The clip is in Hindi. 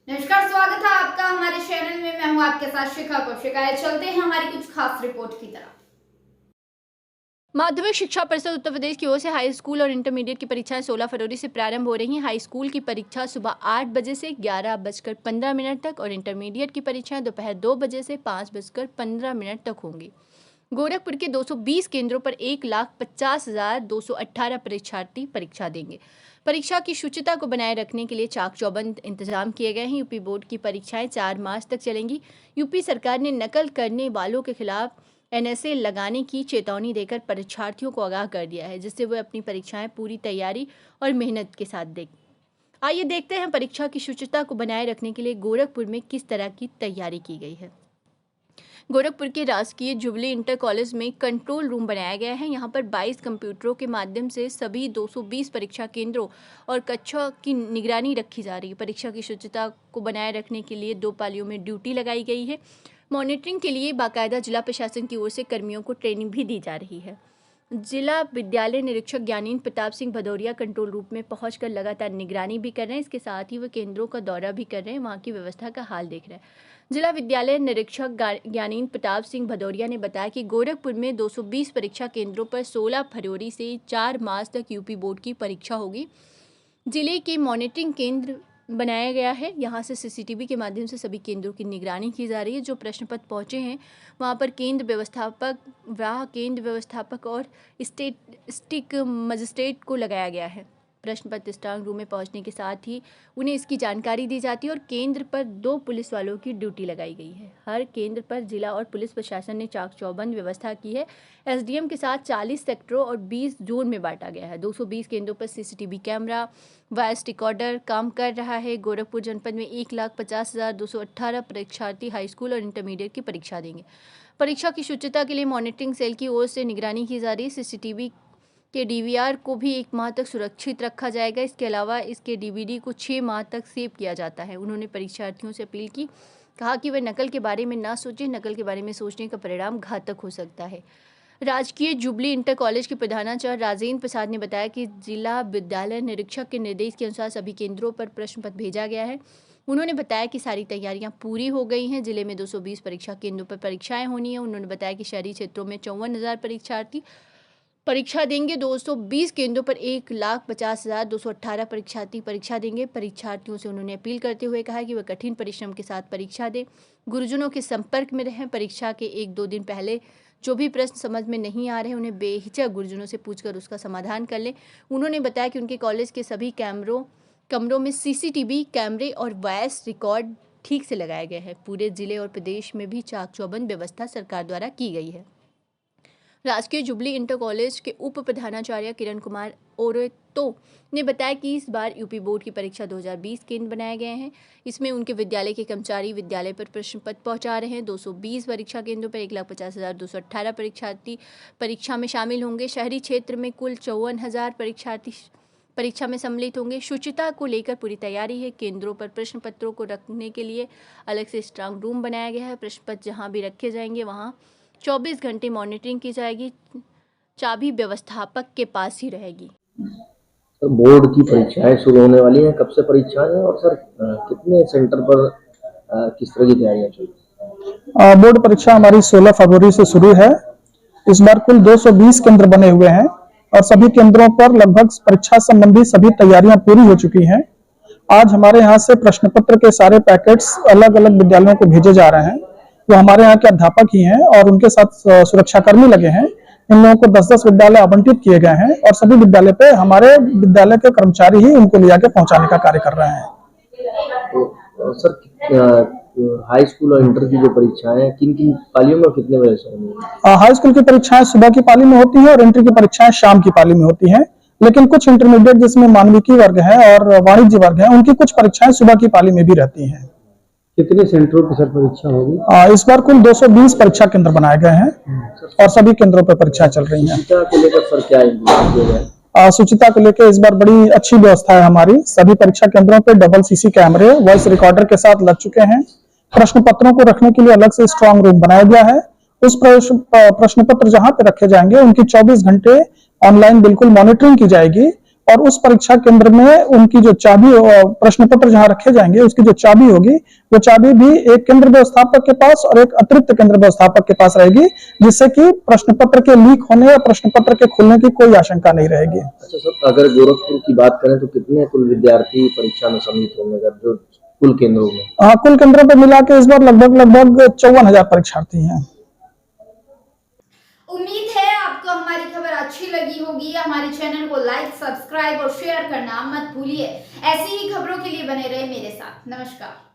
नमस्कार, स्वागत है आपका हमारे चैनल में। मैं हूं आपके साथ शिखा कौशिका। चलते हैं हमारी कुछ खास रिपोर्ट की तरफ। माध्यमिक शिक्षा परिषद उत्तर प्रदेश की ओर से हाई स्कूल और इंटरमीडिएट की परीक्षाएं 16 फरवरी से प्रारंभ हो रही हैं। हाई स्कूल की परीक्षा सुबह 8 बजे से 11:15 तक और इंटरमीडिएट की परीक्षाएं दोपहर 2 बजे से 5:15 तक होंगी। गोरखपुर के 220 केंद्रों पर 1,50,218 परीक्षार्थी परीक्षा देंगे। परीक्षा की शुचिता को बनाए रखने के लिए चाक चौबंद इंतजाम किए गए हैं। यूपी बोर्ड की परीक्षाएं 4 मार्च तक चलेंगी। यूपी सरकार ने नकल करने वालों के खिलाफ NSA लगाने की चेतावनी देकर परीक्षार्थियों को आगाह कर दिया है, जिससे वे अपनी परीक्षाएं पूरी तैयारी और मेहनत के साथ दें। आइए देखते हैं परीक्षा की शुचिता को बनाए रखने के लिए गोरखपुर में किस तरह की तैयारी की गई है। गोरखपुर के राजकीय जुबली इंटर कॉलेज में कंट्रोल रूम बनाया गया है। यहाँ पर 22 कंप्यूटरों के माध्यम से सभी 220 परीक्षा केंद्रों और कक्षा की निगरानी रखी जा रही है। परीक्षा की शुचिता को बनाए रखने के लिए 2 पालियों में ड्यूटी लगाई गई है। मॉनिटरिंग के लिए बाकायदा जिला प्रशासन की ओर से कर्मियों को ट्रेनिंग भी दी जा रही है। जिला विद्यालय निरीक्षक ज्ञानीन प्रताप सिंह भदौरिया कंट्रोल रूम में पहुंचकर लगातार निगरानी भी कर रहे हैं। इसके साथ ही वो केंद्रों का दौरा भी कर रहे हैं, वहां की व्यवस्था का हाल देख रहे हैं। जिला विद्यालय निरीक्षक ज्ञानीन प्रताप सिंह भदौरिया ने बताया कि गोरखपुर में 220 परीक्षा केंद्रों पर 16 फरवरी से 4 मार्च तक यूपी बोर्ड की परीक्षा होगी। जिले के मॉनिटरिंग केंद्र बनाया गया है। यहाँ से CCTV के माध्यम से सभी केंद्रों की निगरानी की जा रही है। जो प्रश्न पत्र पहुँचे हैं वहाँ पर केंद्र व्यवस्थापक और स्टिक मजिस्ट्रेट को लगाया गया है। प्रश्न पत्र स्ट्रांग रूम में पहुँचने के साथ ही उन्हें इसकी जानकारी दी जाती है और केंद्र पर 2 पुलिस वालों की ड्यूटी लगाई गई है। हर केंद्र पर जिला और पुलिस प्रशासन ने चाक चौबंद व्यवस्था की है। SDM के साथ 40 सेक्टरों और 20 जोन में बांटा गया है। 220 केंद्रों पर CCTV कैमरा, वॉइस रिकॉर्डर काम कर रहा है। गोरखपुर जनपद में 1,50,218 परीक्षार्थी हाई स्कूल और इंटरमीडिएट की परीक्षा देंगे। परीक्षा की शुचिता के लिए मॉनिटरिंग सेल की ओर से निगरानी की जा रही है। CCTV के DVR को भी 1 माह तक सुरक्षित रखा जाएगा। इसके अलावा इसके DVD को 6 माह तक सेव किया जाता है। उन्होंने परीक्षार्थियों से अपील की, कहा कि वे नकल के बारे में ना सोचें। नकल के बारे में सोचने का परिणाम घातक हो सकता है। राजकीय जुबली इंटर कॉलेज के प्रधानाचार्य राजेंद्र प्रसाद ने बताया कि जिला विद्यालय निरीक्षक के निर्देश के अनुसार सभी केंद्रों पर प्रश्न पत्र भेजा गया है। उन्होंने बताया कि सारी तैयारियां पूरी हो गई हैं। जिले में 220 परीक्षा केंद्रों पर परीक्षाएं होनी है। उन्होंने बताया कि शहरी क्षेत्रों में 54,000 परीक्षार्थी परीक्षा देंगे। 220 केंद्रों पर 1,50,218 परीक्षार्थी परीक्षा देंगे। परीक्षार्थियों से उन्होंने अपील करते हुए कहा कि वे कठिन परिश्रम के साथ परीक्षा दें, गुरुजनों के संपर्क में रहें। परीक्षा के 1-2 दिन पहले जो भी प्रश्न समझ में नहीं आ रहे उन्हें बेहिचक गुरुजनों से पूछकर उसका समाधान कर लें। उन्होंने बताया कि उनके कॉलेज के सभी कमरों में CCTV कैमरे और वॉइस रिकॉर्ड ठीक से लगाए गए हैं। पूरे जिले और प्रदेश में भी चाक चौबंद व्यवस्था सरकार द्वारा की गई है। राजकीय जुबली इंटर कॉलेज के उप प्रधानाचार्य किरण कुमार ओरेतो ने बताया कि इस बार यूपी बोर्ड की परीक्षा 2020 केंद्र बनाए गए हैं। इसमें उनके विद्यालय के कर्मचारी विद्यालय पर प्रश्न पत्र पहुंचा रहे हैं। 220 परीक्षा केंद्रों पर 1,50,218 परीक्षार्थी परीक्षा में शामिल होंगे। शहरी क्षेत्र में कुल 54,000 परीक्षार्थी परीक्षा में सम्मिलित होंगे। शुचिता को लेकर पूरी तैयारी है। केंद्रों पर प्रश्न पत्रों को रखने के लिए अलग से स्ट्रांग रूम बनाया गया है। प्रश्न पत्र जहाँ भी रखे जाएंगे वहाँ 24 घंटे मॉनिटरिंग की जाएगी। चाबी व्यवस्थापक के पास ही रहेगी। सर, बोर्ड की परीक्षाएं शुरू होने वाली हैं, कब से परीक्षाएं हैं और सर कितने सेंटर पर किस तरह की तैयारियां चल रही हैं? बोर्ड परीक्षा हमारी 16 फरवरी से शुरू है। इस बार कुल 220 केंद्र बने हुए हैं और सभी केंद्रों पर लगभग परीक्षा संबंधी सभी तैयारियां पूरी हो चुकी हैं। आज हमारे यहाँ से प्रश्न पत्र के सारे पैकेट्स अलग अलग विद्यालयों को भेजे जा रहे हैं। वो हमारे यहाँ के अध्यापक ही हैं और उनके साथ सुरक्षाकर्मी लगे हैं। इन लोगों को 10-10 विद्यालय आवंटित किए गए हैं और सभी विद्यालय पे हमारे विद्यालय के कर्मचारी ही उनको ले जाके पहुंचाने का कार्य कर रहे हैं। तो सर, हाई स्कूल और इंटर की जो परीक्षाएं किन पालियों में कितने बजे से होंगी? हाई स्कूल की परीक्षाएं सुबह की पाली में होती है और इंटर की परीक्षाएं शाम की पाली में होती है। लेकिन कुछ इंटरमीडिएट जिसमें मानविकी वर्ग है और वाणिज्य वर्ग है, उनकी कुछ परीक्षाएं सुबह की पाली में भी रहती है। कितने सेंटरों पर सर परीक्षा होगी? इस बार कुल 220 परीक्षा केंद्र बनाए गए हैं और सभी केंद्रों पर परीक्षा चल रही है। शुचिता को लेकर सर क्या इंतजाम किया गया? शुचिता को लेकर इस बार बड़ी अच्छी व्यवस्था है हमारी। सभी परीक्षा केंद्रों पे डबल CC कैमरे वॉइस रिकॉर्डर के साथ लग चुके हैं। प्रश्न पत्रों को रखने के लिए अलग से स्ट्रांग रूम बनाया गया है। उस प्रश्न पत्र जहां पे रखे जाएंगे उनकी 24 घंटे ऑनलाइन बिल्कुल मॉनिटरिंग की जाएगी और उस परीक्षा केंद्र में उनकी जो चाबी, प्रश्न पत्र जहां रखे जाएंगे उसकी जो चाबी होगी, वो चाबी भी एक केंद्र व्यवस्थापक के पास और एक अतिरिक्त केंद्र व्यवस्थापक के पास रहेगी, जिससे कि प्रश्न पत्र के लीक होने या प्रश्न पत्र के खुलने की कोई आशंका नहीं रहेगी। अच्छा सर, अगर गोरखपुर की बात करें तो कितने कुल विद्यार्थी परीक्षा में सम्मिलित होंगे, अगर जो कुल केंद्रों में? कुल केंद्रों पर मिला के इस बार लगभग 54,000 परीक्षार्थी हैं। उम्मीद है आपको हमारी खबर अच्छी लगी होगी। हमारे चैनल को लाइक, सब्सक्राइब और शेयर करना मत भूलिए। ऐसी ही खबरों के लिए बने रहे मेरे साथ। नमस्कार।